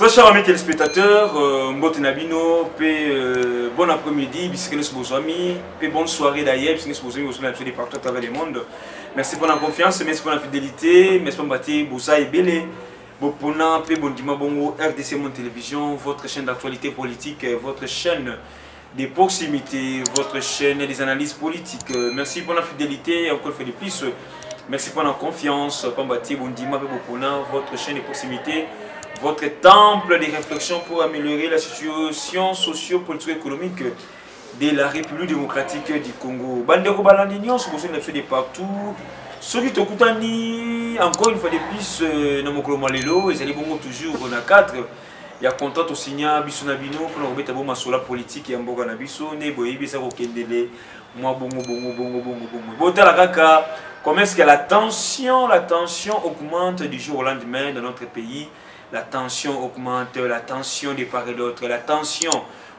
Très chers amis téléspectateurs, bon après-midi, bonne soirée d'ailleurs, de partout à travers le monde. Merci pour la confiance, merci pour la fidélité, merci pour la belle. RDC Monde Télévision, votre chaîne d'actualité politique, votre chaîne de proximité, votre chaîne des analyses politiques. Merci pour la fidélité, encore fait de plus. Merci pour la confiance, votre chaîne de proximité, votre temple de réflexion pour améliorer la situation socio-politico-économique de la République démocratique du Congo. Bandeko Balandinion, c'est possible de faire de partout. Ceux qui t'écoutent, encore une fois de plus, dans mon colombo lelo, ils allaient toujours dans 4. Il y a content au signal, bisonabino, pour nous remettre sur la politique et en boga nabiso, ne boyebi ça okendele, moi bongo. Bota la kaka, comment est-ce que la tension augmente du jour au lendemain dans notre pays? La tension augmente, la tension de part et d'autre, la tension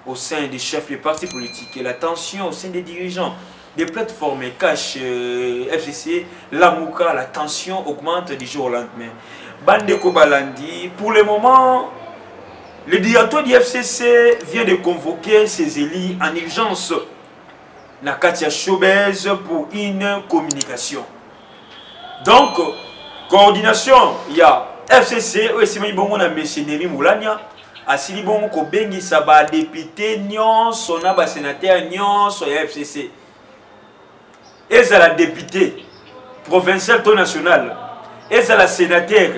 au sein des chefs des partis politiques, la tension au sein des dirigeants, des plateformes, cash, FCC, la Mouka, la tension augmente du jour au lendemain. Bandeko Balandi, pour le moment, le directeur du FCC vient de convoquer ses élus en urgence. Nakatia Chobez pour une communication. Donc, coordination, il y a FCC, aussi bon na monsieur Nemi Moulania, asili bon ko bengi saba député nyon sona ba sénateur nyon so FCC. Et la député provincial to national, et la sénateur,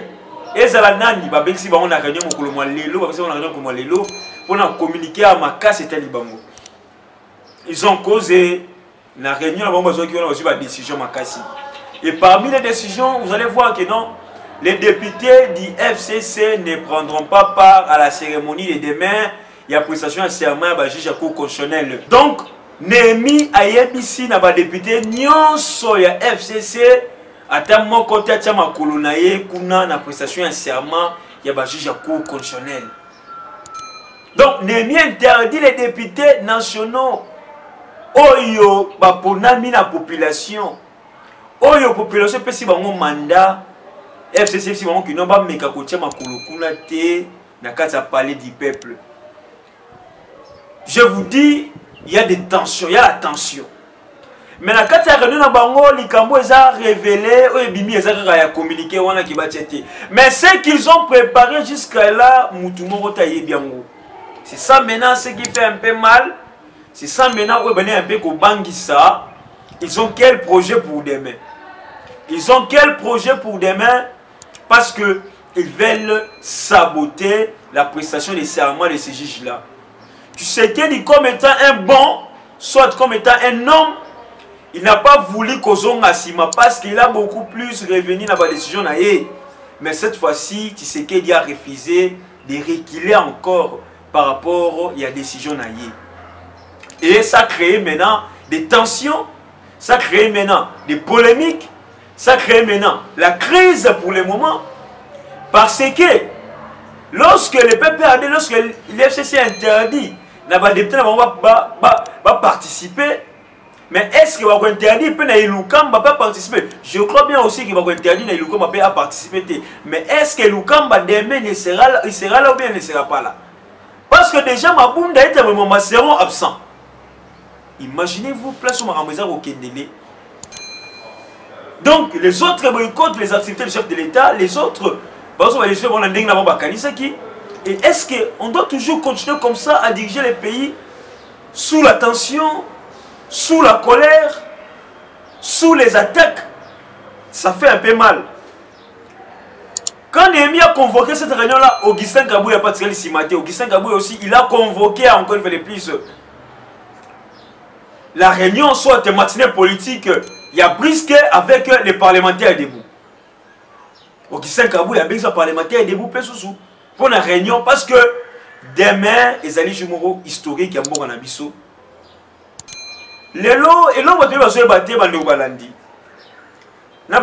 et la nani ba bengi ba on a réunion ko le lelo, ba on a réunion ko lelo pour na communiquer à Makasi et Libango. Ils ont causé la réunion la bombe qui on a reçu la décision Makasi. Et parmi les décisions, vous allez voir que non, les députés du FCC ne prendront pas part à la cérémonie de demain. Il y a prestation à serment à la juge à cour constitutionnelle. Donc, Némi Ayebisi n'a pas député nyonso ya FCC à mon côté à ma colonaye kuna na prestation à serment ya ba juge à cour constitutionnelle. Donc, Némi interdit les députés nationaux. Oyo ba ponami na population. Oyo population peut si bango mandat FCC si vraiment qui n'ont pas meka kotia makolo kuna te na kati parler du peuple. Je vous dis, il y a des tensions, il y a la tension. Mais na kati réunion na bango likambo eza révélé o bimi eza ya communiquer wana ki batiete. Mais ce qu'ils ont préparé jusqu'à là mutu moko ta yebiango. C'est ça maintenant ce qui fait un peu mal. C'est ça maintenant o bani un peu ko bangisa. Ils ont quel projet pour demain? Ils ont quel projet pour demain? Parce qu'ils veulent saboter la prestation des serments de ces juges-là. Tu sais qu'il dit comme étant un bon, soit comme étant un homme, il n'a pas voulu qu'Ozon Asima parce qu'il a beaucoup plus revenu dans la décision. Mais cette fois-ci, tu sais qu'il a refusé de reculer encore par rapport à la décision. Et ça crée maintenant des tensions, ça crée maintenant des polémiques. Ça crée maintenant la crise pour le moment. Parce que lorsque le PPRD, lorsque l'FCC interdit, les députés va participer. Mais est-ce qu'il va interdire ne va pas participer? Je crois bien aussi qu'il va interdire Lukamba à participer. Mais est-ce que Lukamba demain il sera là ou bien il ne sera pas là? Parce que déjà Mabunda et Mama seront absents. Imaginez-vous, place où Marameza au Kendele. Donc, les autres boycottent les activités du chef de l'État, les autres, et est-ce qu'on doit toujours continuer comme ça à diriger les pays sous la tension, sous la colère, sous les attaques? Ça fait un peu mal. Quand Néhémie a convoqué cette réunion-là, Augustin Kabou n'a pas tiré le cimaté. Augustin Kabou aussi, il a convoqué encore une fois de plus la réunion, soit matinée politique. Il y a brisqué avec les parlementaires debout. Augustin Kabou, il y a besoin de parlementaires debout pour la réunion parce que demain, les alliés jumeaux historiques qui ont un biseau. Les lots, et l'on va te battre dans le Balandi. La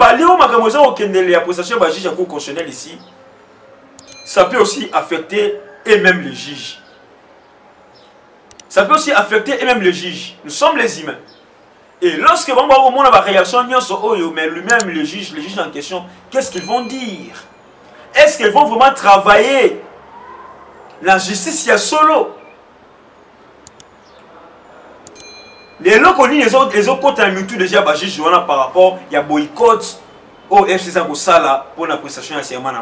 prestation de juge à cour constitutionnelle ici, ça peut aussi affecter et même les juges. Ça peut aussi affecter et même les juges. Nous sommes les humains. Et lorsque on va avoir la réaction, mais lui-même, les juges en question, qu'est-ce qu'ils vont dire? Est-ce qu'ils vont vraiment travailler la justice il y a solo. Les locaux les autres côtés en mutu déjà bâché par rapport il y a boycott au FCC au Sala pour la prestation à serment.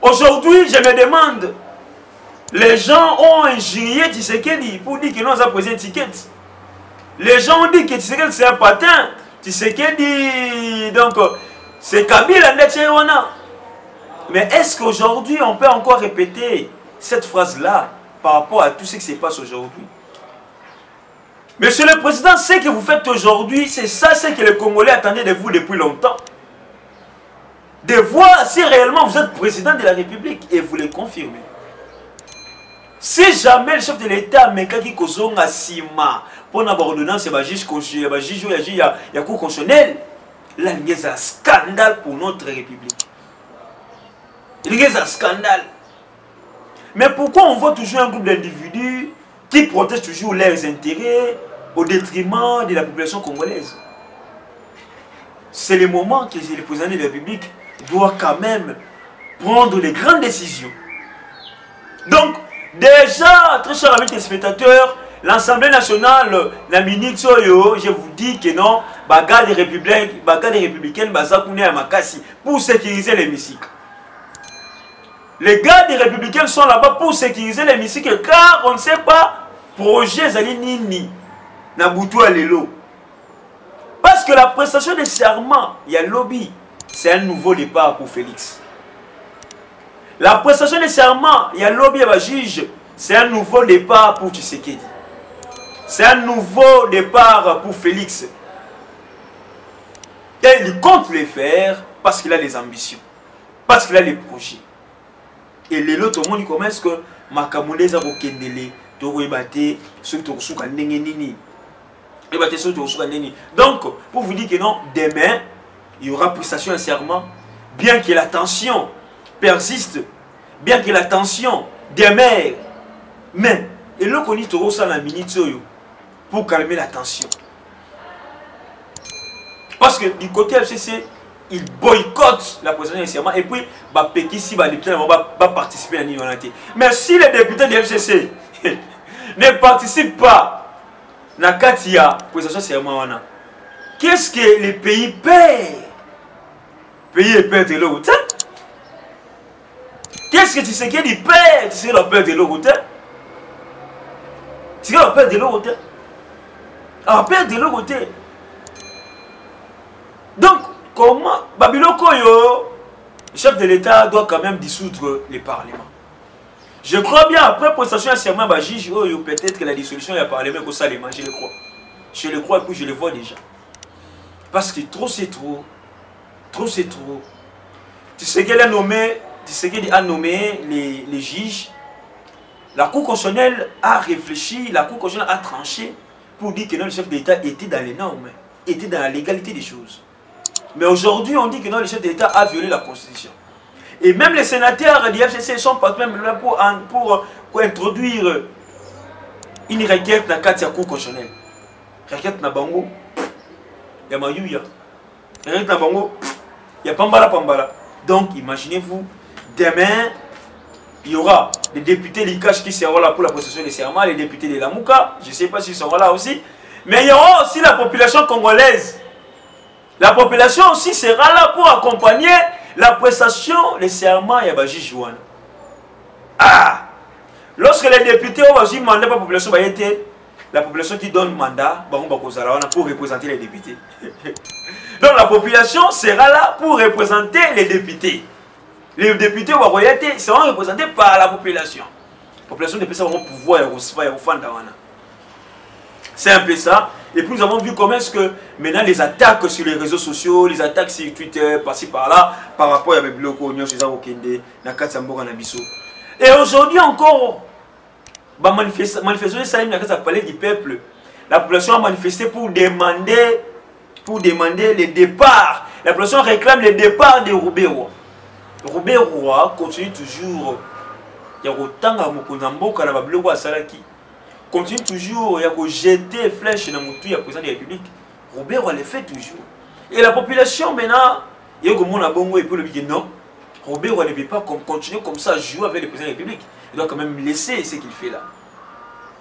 Aujourd'hui, je me demande, les gens ont injurié Tshisekedi pour dire que nous avons posé une ticket. Les gens ont dit que Tshisekedi c'est un patin. Tshisekedi, donc, c'est Kabila Ndetchewana. Mais est-ce qu'aujourd'hui, on peut encore répéter cette phrase-là par rapport à tout ce qui se passe aujourd'hui? Monsieur le Président, ce que vous faites aujourd'hui, c'est ça ce que les Congolais attendaient de vous depuis longtemps. De voir si réellement vous êtes président de la République et vous le confirmez. Si jamais le chef de l'État Mekaki Kozonga Sima pour une ordonnance, il y a un cours constitutionnel, là il y a un scandale pour notre République. Il y a un scandale. Mais pourquoi on voit toujours un groupe d'individus qui protègent toujours leurs intérêts au détriment de la population congolaise? C'est le moment que le président de la République doit quand même prendre les grandes décisions. Donc, déjà, très chers amis téléspectateurs, l'Assemblée nationale, la minute Soyo, je vous dis que non, bagarre des républicaines, pour sécuriser l'hémicycle. Les gars des républicains sont là-bas pour sécuriser l'hémicycle car on ne sait pas projet Zali Nini Nabutu Alelo. Parce que la prestation des serments, il y a lobby, c'est un nouveau départ pour Félix. La prestation des serments, il y a lobby et juge, c'est un nouveau départ pour Tshisekedi. C'est un nouveau départ pour Félix. Et il compte les faire parce qu'il a les ambitions, parce qu'il a les projets. Et les autres, tout le monde commence que Makamoules a Kendele, Toro Ebate, ceux qui ont Nini. Donc, pour vous dire que non, demain, il y aura prestation et serment, bien que la tension persiste, bien que la tension demeure. Mais, et là, on dit Toro ça la minute pour calmer la tension. Parce que du côté FCC, il boycotte la prestation et serment et puis, si les députés vont participer à l'unité. Mais si les députés du FCC ne participent pas, Nakatia, prestation serment, qu'est-ce que les pays paient? Pays perdent de l'eau. Qu'est-ce que tu sais qu'il paie? Tu sais qu'il perd de l'eau. Tu sais qu'il perd de l'eau. Ah, perd de l'eau. Donc, comment Babiloko, le chef de l'État doit quand même dissoudre le Parlement. Je crois bien, après prestation à serment, peut-être que la dissolution du Parlement, je le crois. Je le crois et puis je le vois déjà. Parce que trop c'est trop. Trop c'est trop. Tu sais qu'elle a nommé, les juges. La Cour constitutionnelle a réfléchi, la Cour constitutionnelle a tranché pour dire que non, le chef de l'État était dans les normes, était dans la légalité des choses. Mais aujourd'hui, on dit que non, le chef de l'État a violé la Constitution. Et même les sénateurs du FCC sont pas même là pour introduire une requête dans la Cour constitutionnelle. Requête na bango, il y a Mayuya. Requête na bango, il y a Pambala. Donc, imaginez-vous, demain, il y aura des députés Likash qui seront là pour la prestation des serments, les députés de Lamouka, je ne sais pas s'ils seront là aussi, mais il y aura aussi la population congolaise. La population aussi sera là pour accompagner la prestation des serments et Yabaji Jouane. Ah! Lorsque les députés ont aussi mandat pour la population qui donne mandat pour représenter les députés. Donc la population sera là pour représenter les députés. Les députés seront représentés par la population. La population ne peut pas avoir pouvoir et c'est un peu ça. Et puis nous avons vu comment est-ce que maintenant les attaques sur les réseaux sociaux, les attaques sur Twitter, par-ci par-là, par rapport à Biloko, Nyoshiza Okende, Nakatsamboga Nabiso. Et aujourd'hui encore, manifestation ça parler du peuple. La population a manifesté pour demander le départ. La population réclame le départ de Roubero. Roubero continue toujours. Il y a autant de Mokonamboka na Biloko à Salaki. Continue toujours à jeter flèches dans le président de la République. Robert le fait toujours. Et la population maintenant, il y a un bongo et puis le dit non. Robert ne peut pas continuer comme ça à jouer avec le président de la République. Il doit quand même laisser ce qu'il fait là.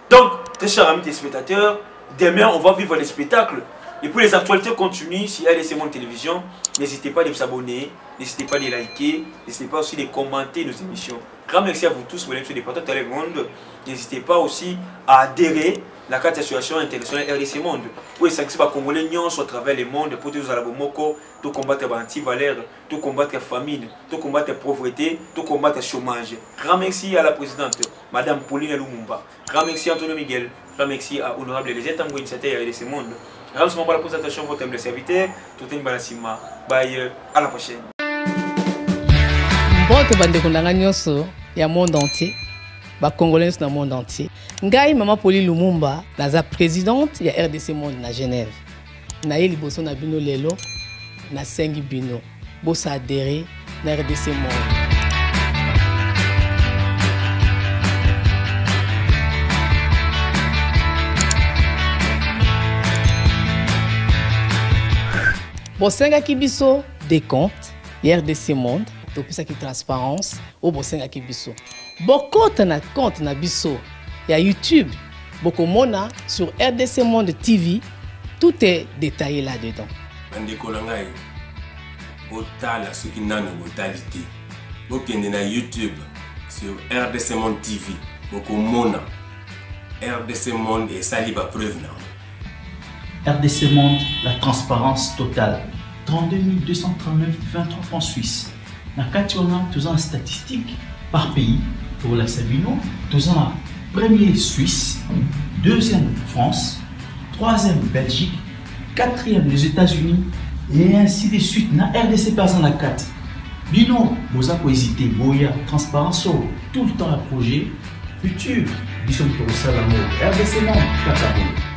Donc, très chers amis téléspectateurs, demain on va vivre les spectacles. Et puis les actualités continuent. Si RDC Monde Télévision, n'hésitez pas à vous abonner, n'hésitez pas à les liker, n'hésitez pas aussi à commenter nos émissions. Grand merci à vous tous, mesdames et messieurs, de le monde. N'hésitez pas aussi à adhérer à la carte d'association internationale RDC Monde. Pour les sanctions congolais à travers le monde, pour tous les Moko, tout combattre l'anti-valeur, tout combattre la famine, tout combattre la pauvreté, tout combattre le chômage. Grand merci à la présidente, Madame Pauline Lumumba. Grand merci à Antonio Miguel. Grand merci à Honorable Elisée Tambo, initiateur RDC Monde. Merci pour la présentation, votre humble serviteur. Tout est Balassima. Bye, à la prochaine. Bon, tu vas découvrir le monde entier. Les Congolais dans le monde entier. Ngai Maman Pauline Lumumba, la présidente de RDC Monde à Genève. Naye liboso na bino lelo, na sengi bino. Bosa adhéré na RDC Monde. Bosenga kibiso des comptes, RDC Monde, depuis ça qui transparence, ou bosenga kibiso. Beaucoup na compte na biso, il y a YouTube, beaucoup mona sur RDC Monde TV, tout est détaillé là-dedans. Bandeko langai, botala ce qui n'a botalité. Bokende na YouTube sur RDC Monde TV, beaucoup mona RDC Monde et saliba preuve na. RDC Monde, la transparence totale. 32 239 23 francs suisses. Na Kationa, tous en statistiques par pays. Pour la Sabino, tous en premier Suisse, deuxième France, troisième Belgique, quatrième les États-Unis et ainsi de suite. Na RDC pas en la 4. Bino, vous avez hésité, Boya, transparence, tout le temps à projet, futur, nous sommes pour ça l'amour. RDC Monde, Kakabo.